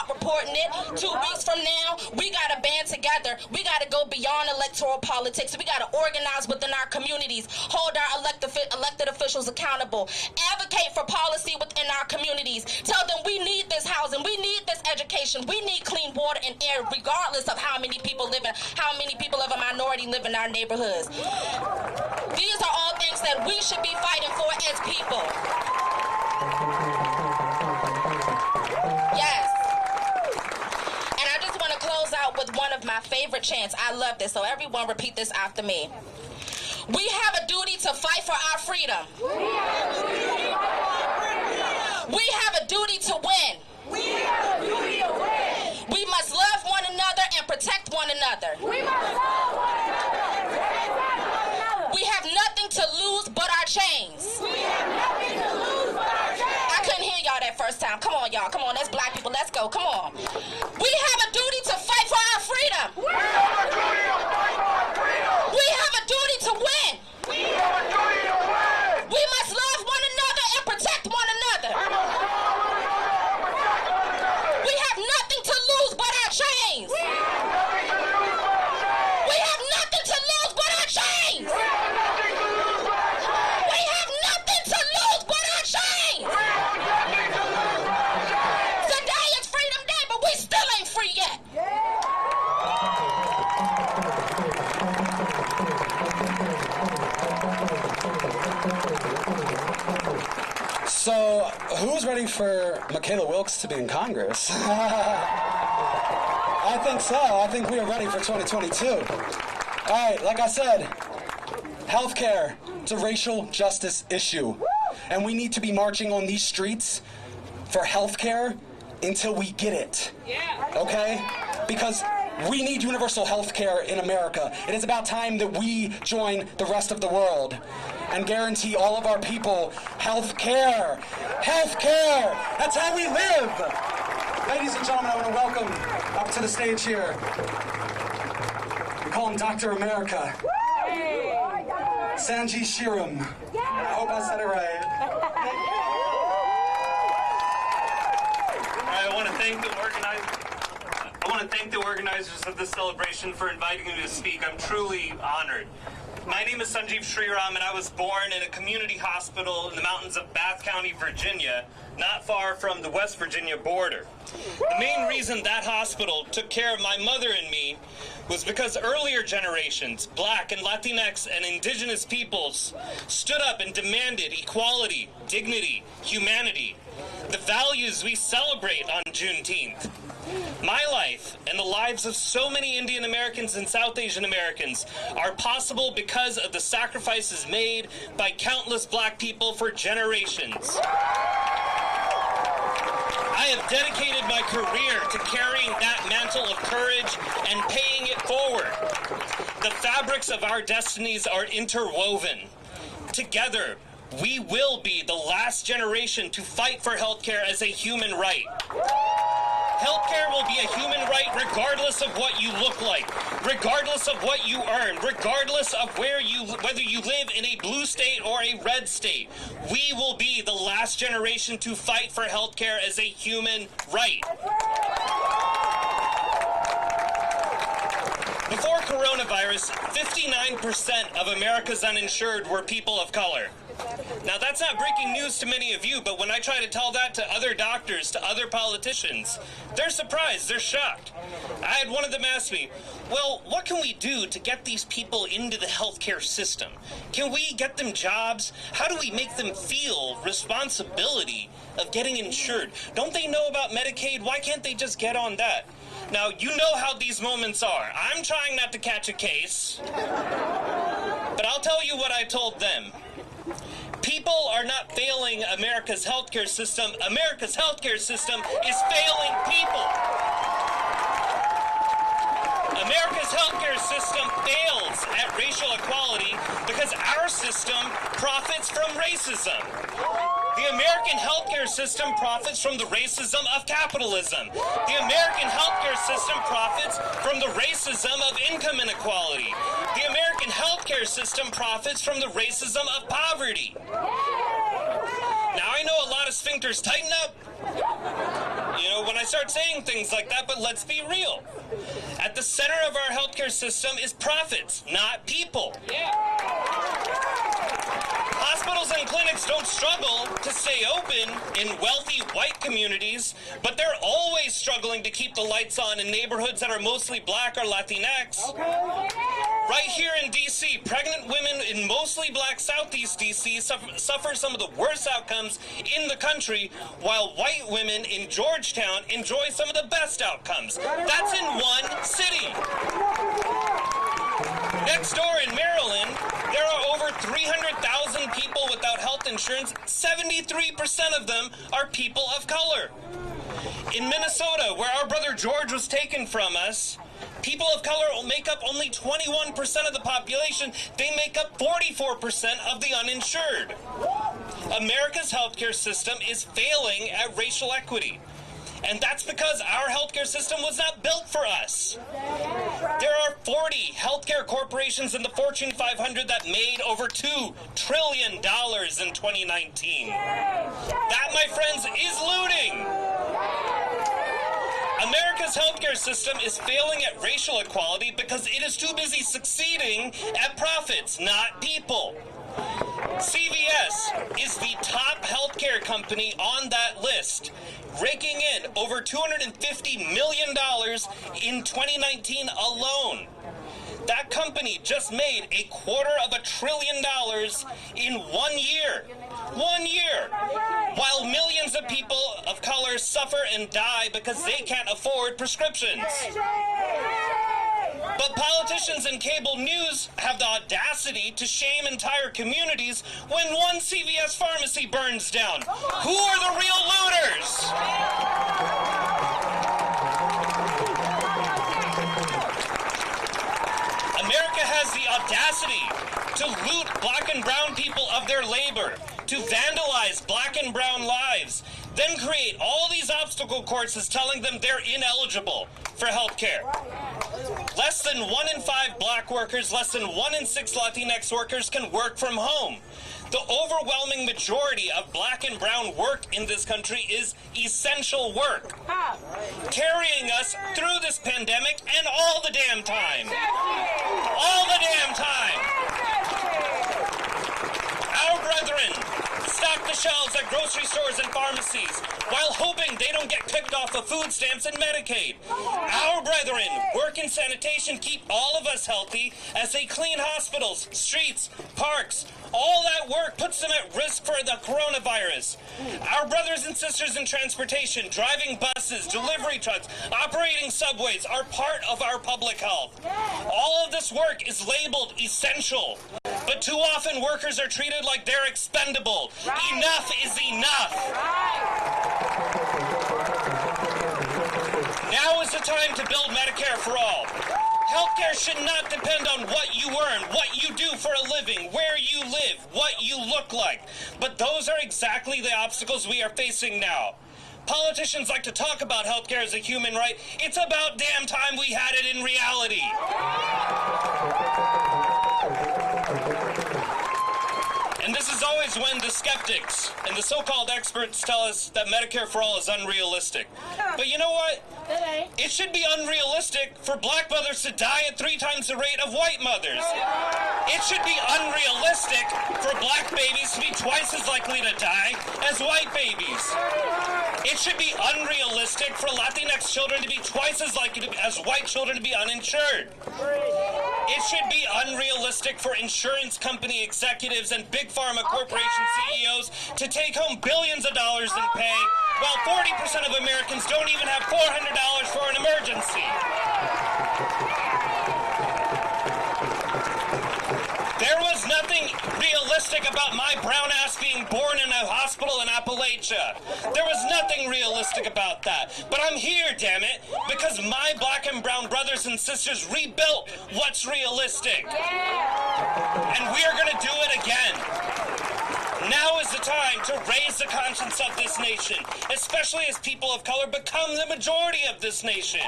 stop reporting it. 2 weeks from now, we got to band together. We got to go beyond electoral politics. We got to organize within our communities, hold our elected officials accountable, advocate for policy within our communities, tell them we need this housing, we need this education, we need clean water and air, regardless of how many people of a minority live in our neighborhoods. These are all things that we should be fighting for as people. Yes. And I just want to close out with one of my favorite chants. I love this, so everyone repeat this after me. We have a duty to fight for our freedom. We have a duty to win. We have a duty to win. We must love one another and protect one another. We must love one another and protect one another. We have nothing to lose but our chains. We have nothing to lose but our chains. I couldn't hear y'all that first time. Come on, y'all. Come on, that's black people. Let's go. Come on. We have a duty to fight for our freedom. We have a duty to fight for our freedom. We have a duty to win. We have a duty to win. We must love one another and protect one another. We must love one another and protect one another. We have nothing to lose but our chains. We have nothing to lose but our chains. We have nothing to lose but our chains. We have nothing to lose but our chains. We have nothing to lose but our chains. We have nothing to lose but our chains. Today is Freedom Day, but we still ain't free yet. So, who's ready for Michaela Wilkes to be in Congress? I think so. I think we are ready for 2022. All right, like I said, healthcare, it's a racial justice issue. And we need to be marching on these streets for healthcare until we get it. Okay? Because we need universal healthcare in America. It is about time that we join the rest of the world and guarantee all of our people health care. Health care! That's how we live! Ladies and gentlemen, I want to welcome up to the stage here. We call him Dr. America. Sandeep Shriram. I hope I said it right. I want to thank the organizers of this celebration for inviting me to speak. I'm truly honored. My name is Sandeep Shriram, and I was born in a community hospital in the mountains of Bath County, Virginia, not far from the West Virginia border. The main reason that hospital took care of my mother and me was because earlier generations, Black and Latinx and indigenous peoples, stood up and demanded equality, dignity, humanity, the values we celebrate on Juneteenth. My life and the lives of so many Indian Americans and South Asian Americans are possible because of the sacrifices made by countless Black people for generations. I have dedicated my career to carrying that mantle of courage and paying it forward. The fabrics of our destinies are interwoven. Together, we will be the last generation to fight for healthcare as a human right. Healthcare will be a human right regardless of what you look like, regardless of what you earn, regardless of whether you live in a blue state or a red state. We will be the last generation to fight for healthcare as a human right. Before coronavirus, 59% of America's uninsured were people of color. Now, that's not breaking news to many of you, but when I try to tell that to other doctors, to other politicians, they're surprised, they're shocked. I had one of them ask me, well, what can we do to get these people into the healthcare system? Can we get them jobs? How do we make them feel responsibility of getting insured? Don't they know about Medicaid? Why can't they just get on that? Now, you know how these moments are. I'm trying not to catch a case, but I'll tell you what I told them. People are not failing America's healthcare system. America's healthcare system is failing people. America's healthcare system fails at racial equality because our system profits from racism. The American healthcare system profits from the racism of capitalism. The American healthcare system profits from the racism of income inequality. The American healthcare system profits from the racism of poverty. Now, I know a lot of sphincters tighten up. You know, when I start saying things like that, but let's be real. At the center of our healthcare system is profits, not people. Hospitals and clinics don't struggle to stay open in wealthy white communities, but they're always struggling to keep the lights on in neighborhoods that are mostly black or Latinx. Right here in D.C., pregnant women in mostly black Southeast D.C. suffer some of the worst outcomes in the country, while white women in Georgetown enjoy some of the best outcomes. That's in one city. Next door in Maryland, there are over 300,000 people without health insurance. 73% of them are people of color. In Minnesota, where our brother George was taken from us, people of color make up only 21% of the population. They make up 44% of the uninsured. America's healthcare system is failing at racial equity. And that's because our healthcare system was not built for us. There are 40 healthcare corporations in the Fortune 500 that made over $2 trillion in 2019. That, my friends, is looting. America's healthcare system is failing at racial equality because it is too busy succeeding at profits, not people. CVS is the top healthcare company on that list, raking in over $250 million in 2019 alone. That company just made $250 billion in 1 year. 1 year. While millions of people of color suffer and die because they can't afford prescriptions. But politicians and cable news have the audacity to shame entire communities when one CVS pharmacy burns down. Who are the real looters? America has the audacity to loot black and brown people of their labor, to vandalize black and brown lives, then create all these obstacle courses telling them they're ineligible for health care. Less than 1 in 5 black workers, less than 1 in 6 Latinx workers can work from home. The overwhelming majority of black and brown work in this country is essential work, carrying us through this pandemic and all the damn time. All the damn time. Our brethren stock the shelves at grocery stores and pharmacies while hoping they don't get kicked off of food stamps and Medicaid. Our brethren work in sanitation, keep all of us healthy as they clean hospitals, streets, parks. All that work puts them at risk for the coronavirus. Our brothers and sisters in transportation, driving buses, delivery trucks, operating subways are part of our public health. All of this work is labeled essential, but too often workers are treated like they're expendable. Enough is enough. Now is the time to build Medicare for all. Healthcare should not depend on what you earn, what you do for a living, where you live, what you look like. But those are exactly the obstacles we are facing now. Politicians like to talk about healthcare as a human right. It's about damn time we had it in reality. And this is always when the skeptics and the so-called experts tell us that Medicare for all is unrealistic. But you know what? It should be unrealistic for black mothers to die at 3 times the rate of white mothers. It should be unrealistic for black babies to be twice as likely to die as white babies. It should be unrealistic for Latinx children to be twice as likely as white children to be uninsured. It should be unrealistic for insurance company executives and big pharma corporation CEOs to take home billions of dollars in pay, while 40% of Americans don't even have $400 for an emergency. There was nothing realistic about my brown ass being born in a hospital in Appalachia. There was nothing realistic about that. But I'm here, damn it, because my black and brown brothers and sisters rebuilt what's realistic. And we are going to do it again. Now is the time to raise the conscience of this nation, especially as people of color become the majority of this nation.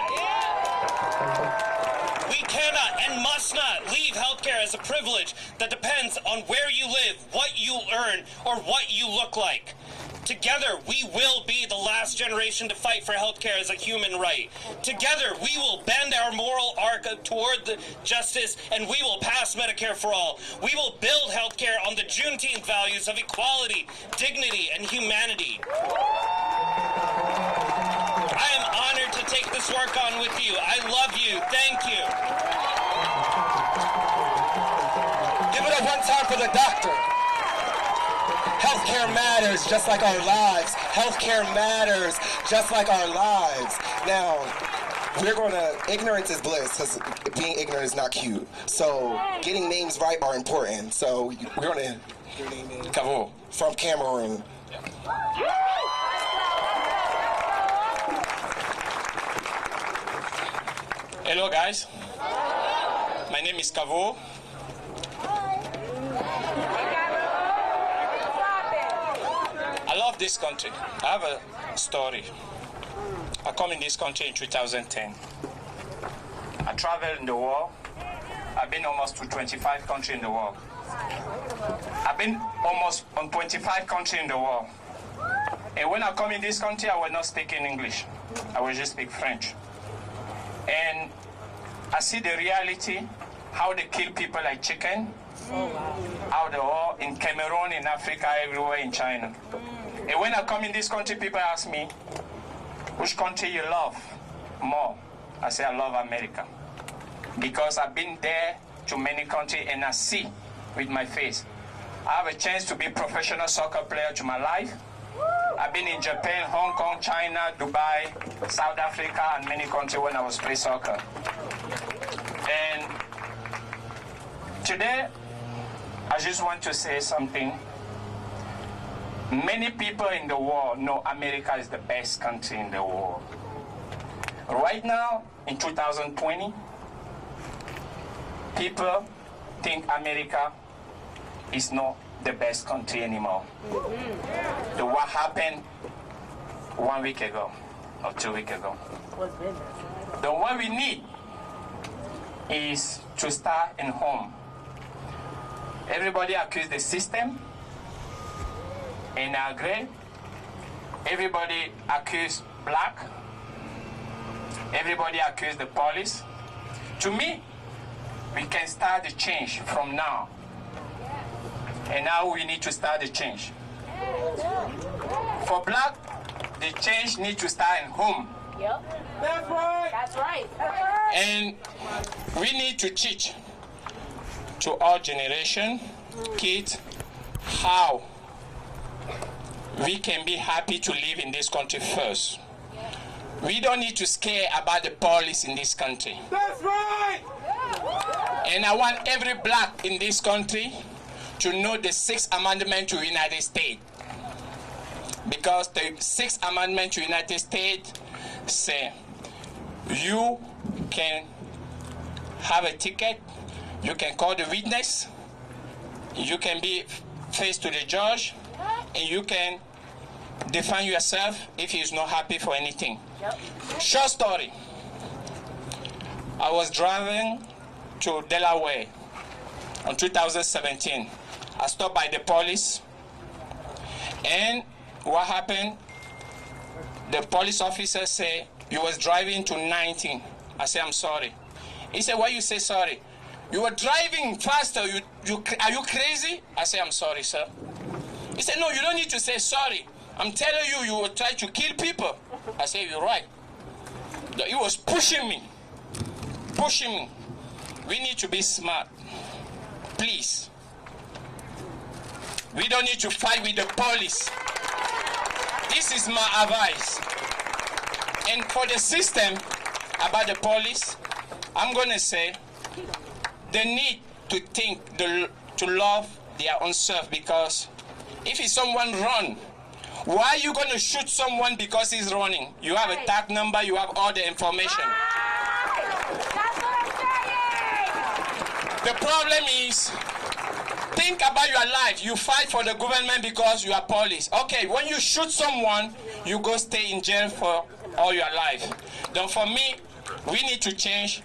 We cannot and must not leave healthcare as a privilege that depends on where you live, what you earn, or what you look like. Together, we will be the last generation to fight for healthcare as a human right. Together, we will bend our moral arc toward the justice, and we will pass Medicare for all. We will build healthcare on the Juneteenth values of equality, dignity, and humanity. I am honored to take this work on with you. I love you. Thank you. Give it up one time for the doctor. Healthcare matters just like our lives. Healthcare matters just like our lives. Now, ignorance is bliss, because being ignorant is not cute. So, getting names right are important. So, we're gonna, your name is? Kavo, from Cameroon. Hello guys, my name is Kavo. I love this country. I have a story. I come in this country in 2010. I traveled in the world. I've been almost to 25 countries in the world. I've been almost on 25 countries in the world. And when I come in this country, I was not speaking English. I will just speak French. And I see the reality, how they kill people like chicken, how they are in Cameroon, in Africa, everywhere in China. And when I come in this country, people ask me, which country you love more? I say, I love America. Because I've been there to many countries and I see with my face. I have a chance to be a professional soccer player to my life. I've been in Japan, Hong Kong, China, Dubai, South Africa, and many countries when I was playing soccer. And today, I just want to say something. Many people in the world know America is the best country in the world. Right now, in 2020, people think America is not the best country anymore. The what happened 1 week ago or 2 weeks ago. The what we need is to start in home. Everybody accuse the system, and I agree. Everybody accuse black. Everybody accuse the police. To me, we can start the change from now. And now we need to start the change. For black, the change needs to start in home. Yep. That's right. That's right. And we need to teach to our generation, kids, how we can be happy to live in this country first. We don't need to scare about the police in this country. That's right. And I want every black in this country to know the Sixth Amendment to the United States. Because the Sixth Amendment to the United States say you can have a ticket, you can call the witness, you can be face to the judge, and you can defend yourself if he is not happy for anything. Short story. I was driving to Delaware in 2017. I stopped by the police, and what happened? The police officer said, you was driving to 19. I said, I'm sorry. He said, why you say sorry? You were driving faster. Are you crazy? I said, I'm sorry, sir. He said, no, you don't need to say sorry. I'm telling you, you will try to kill people. I said, you're right. He was pushing me. Pushing me. We need to be smart. Please. We don't need to fight with the police. This is my advice. And for the system about the police, I'm going to say they need to think, to love their own self, because if someone run, why are you going to shoot someone because he's running? You have a tag number, you have all the information. That's what I'm saying. The problem is, think about your life. You fight for the government because you are police. Okay, when you shoot someone, you go stay in jail for all your life. Then for me, we need to change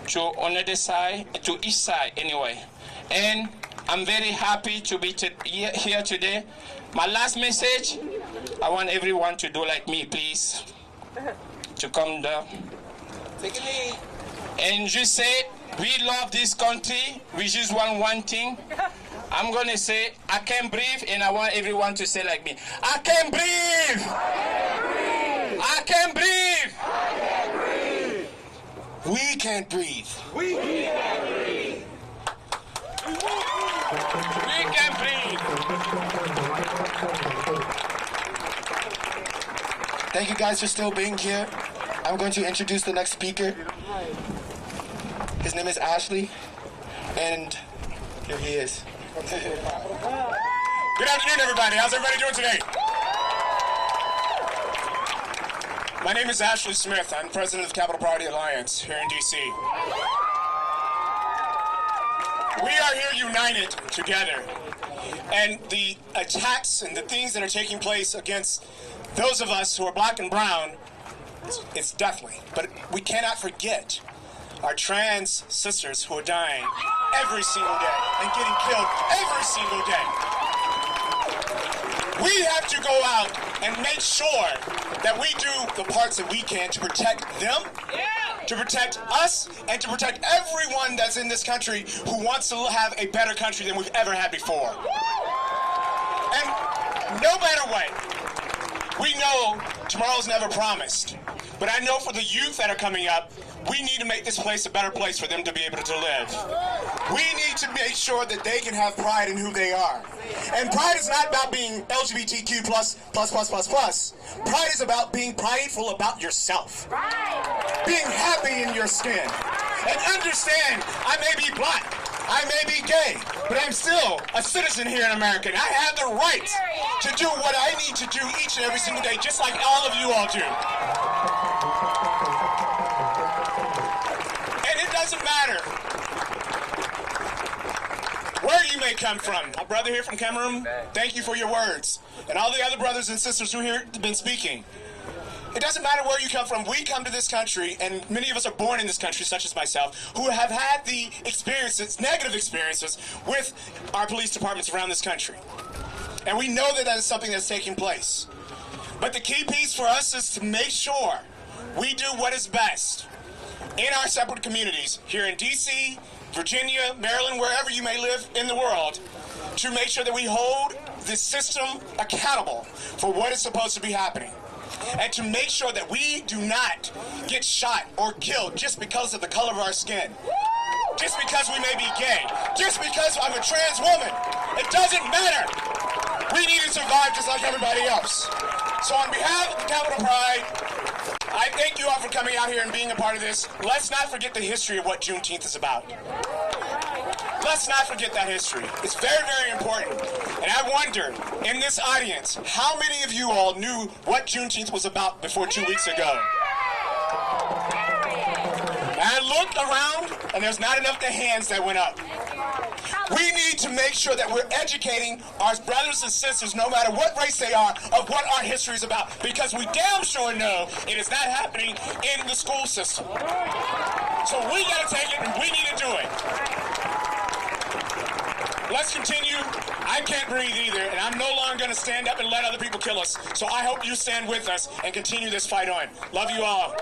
to another side, to each side anyway. And I'm very happy to be here today. My last message, I want everyone to do like me, please. To come down. Take a knee. And just say, we love this country. We just want one thing. I'm going to say, I can breathe, and I want everyone to say like me. I can breathe! I can breathe! I can breathe! We can't breathe. We can't breathe. We can breathe! Thank you guys for still being here. I'm going to introduce the next speaker. His name is Ashley, and here he is. Good afternoon, everybody. How's everybody doing today? My name is Ashley Smith. I'm president of the Capital Party Alliance here in D.C. We are here united together, and the attacks and the things that are taking place against those of us who are black and brown, it's deathly. But we cannot forget our trans sisters who are dying every single day and getting killed every single day. We have to go out and make sure that we do the parts that we can to protect them, to protect us, and to protect everyone that's in this country who wants to have a better country than we've ever had before. And no matter what, we know tomorrow's never promised. But I know for the youth that are coming up, we need to make this place a better place for them to be able to live. We need to make sure that they can have pride in who they are. And pride is not about being LGBTQ++++. Pride is about being prideful about yourself. Being happy in your skin. And understand, I may be black, I may be gay, but I'm still a citizen here in America. And I have the right to do what I need to do each and every single day, just like all of you all do. Doesn't matter where you may come from. My brother here from Cameroon, thank you for your words. And all the other brothers and sisters who here have been speaking. It doesn't matter where you come from. We come to this country, and many of us are born in this country, such as myself, who have had the experiences, negative experiences, with our police departments around this country. And we know that that is something that's taking place. But the key piece for us is to make sure we do what is best in our separate communities here in D.C., Virginia, Maryland, wherever you may live in the world, to make sure that we hold the system accountable for what is supposed to be happening. And to make sure that we do not get shot or killed just because of the color of our skin. Just because we may be gay. Just because I'm a trans woman. It doesn't matter. We need to survive just like everybody else. So on behalf of the Capital Pride, I thank you all for coming out here and being a part of this. Let's not forget the history of what Juneteenth is about. Let's not forget that history. It's very, very important. And I wonder, in this audience, how many of you all knew what Juneteenth was about before 2 weeks ago? And I looked around, and there's not enough of the hands that went up. We need to make sure that we're educating our brothers and sisters, no matter what race they are, of what our history is about. Because we damn sure know it is not happening in the school system. So we got to take it, and we need to do it. Let's continue. I can't breathe either, and I'm no longer going to stand up and let other people kill us. So I hope you stand with us and continue this fight on. Love you all.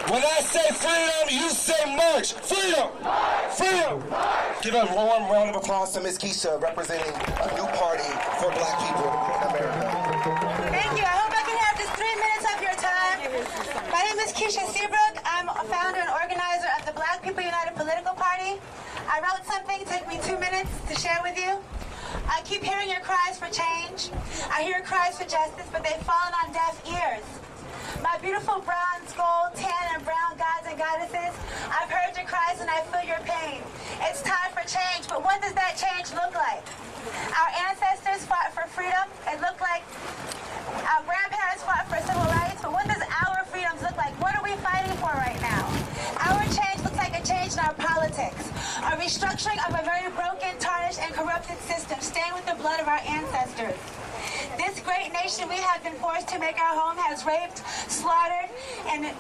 When I say freedom, you say march. Freedom! Freedom! Give a warm round of applause to Ms. Keisha, representing a new party for black people in America. Thank you. I hope I can have just 3 minutes of your time. My name is Keisha Seabrook. I'm a founder and organizer of the Black People United Political Party. I wrote something. It took me 2 minutes to share with you. I keep hearing your cries for change. I hear cries for justice, but they've fallen on deaf ears. My beautiful bronze, gold, tan, and brown gods and goddesses, I've heard your cries and I feel your pain. It's time for change, but what does that change look like? Our ancestors fought for freedom. It looked like our grandparents fought for civil rights, but what does our freedoms look like? What are we fighting for right now? Our change looks like a change in our politics, a restructuring of a very broken, tarnished, and corrupted system stained with the blood of our ancestors. This great nation we have been forced to make our home has raped, slaughtered, and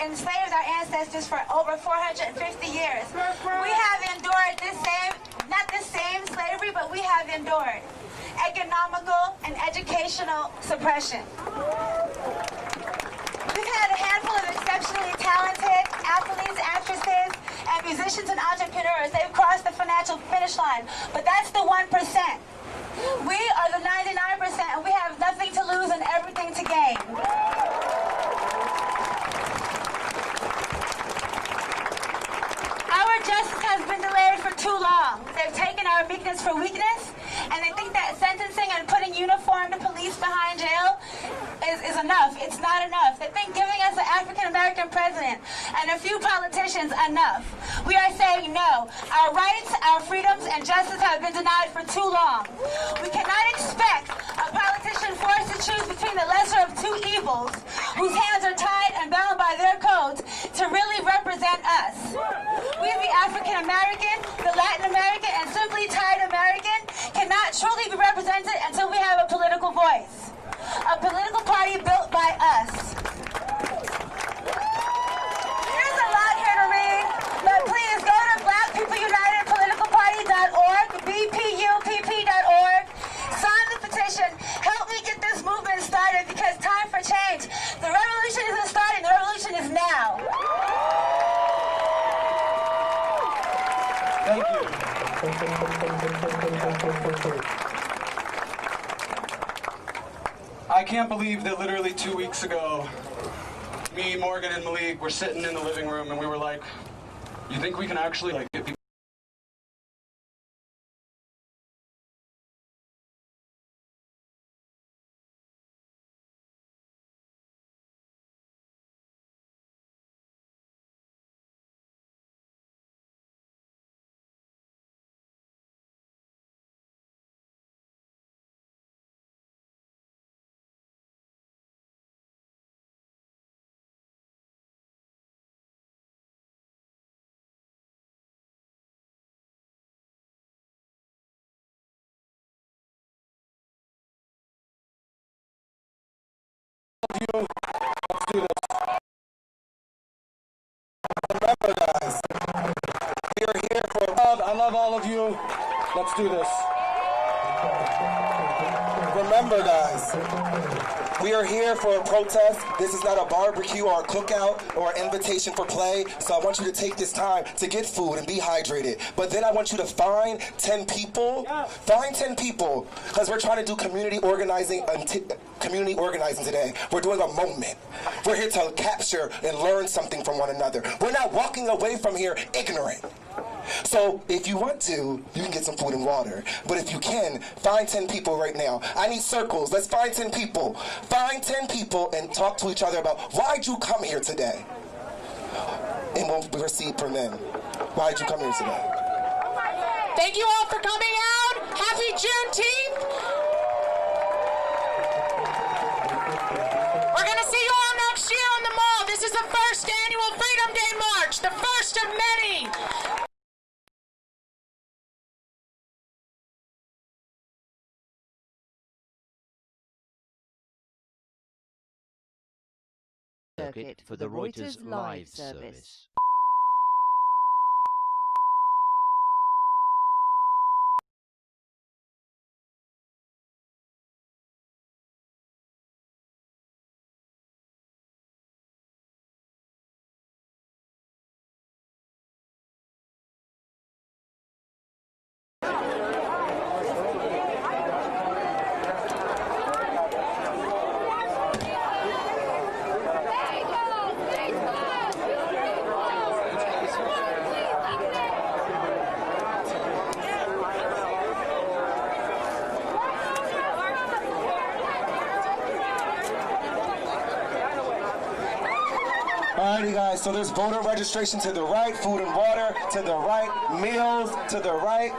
enslaved our ancestors for over 450 years. We have endured this same not the same slavery, but we have endured economical and educational suppression. We've had a handful of exceptionally talented athletes, actresses, and musicians and entrepreneurs. They've crossed the financial finish line, but that's the 1%. We are the 99%, and we have nothing to lose and everything to gain. Our justice has been delayed for too long. They've taken our meekness for weakness, and they think that sentencing and putting uniformed police behind jail is enough. It's not enough. They think giving us an African-American president and a few politicians enough. We are saying no. Our rights, our freedoms, and justice have been denied for too long. We cannot expect a politician forced to choose between the lesser of two evils, whose hands are tied and bound by their codes, to really represent us. We, the African American, the Latin American, and simply tied American, cannot truly be represented until we have a political voice. A political party built by us. There's a lot here to read, but please go to blackpeopleunitedpoliticalparty.org, bpupp.org, sign the petition, help me get this movement started, because time for change. The revolution isn't starting, the revolution is now. Thank you. I can't believe that literally 2 weeks ago, me, Morgan, and Malik were sitting in the living room and we were like, you think we can actually get people you? Let's do this. Remember, guys, we are here for I love all of you. Let's do this. Remember, guys, we are here for a protest. This is not a barbecue or a cookout or an invitation for play. So I want you to take this time to get food and be hydrated. But then I want you to find 10 people. Find 10 people, because we're trying to do community organizing today. We're doing a moment. We're here to capture and learn something from one another. We're not walking away from here ignorant. So if you want to, you can get some food and water. But if you can, find 10 people right now. I need circles. Let's find 10 people. Find 10 people and talk to each other about, why'd you come here today? And we'll proceed from then. Why'd you come here today? Thank you all for coming out. Happy Juneteenth. We're going to see you all next year on the mall. This is the first annual Freedom Day March, the first of many. Circuit for the Reuters live service. Alrighty, guys, so there's voter registration to the right, food and water to the right, meals to the right.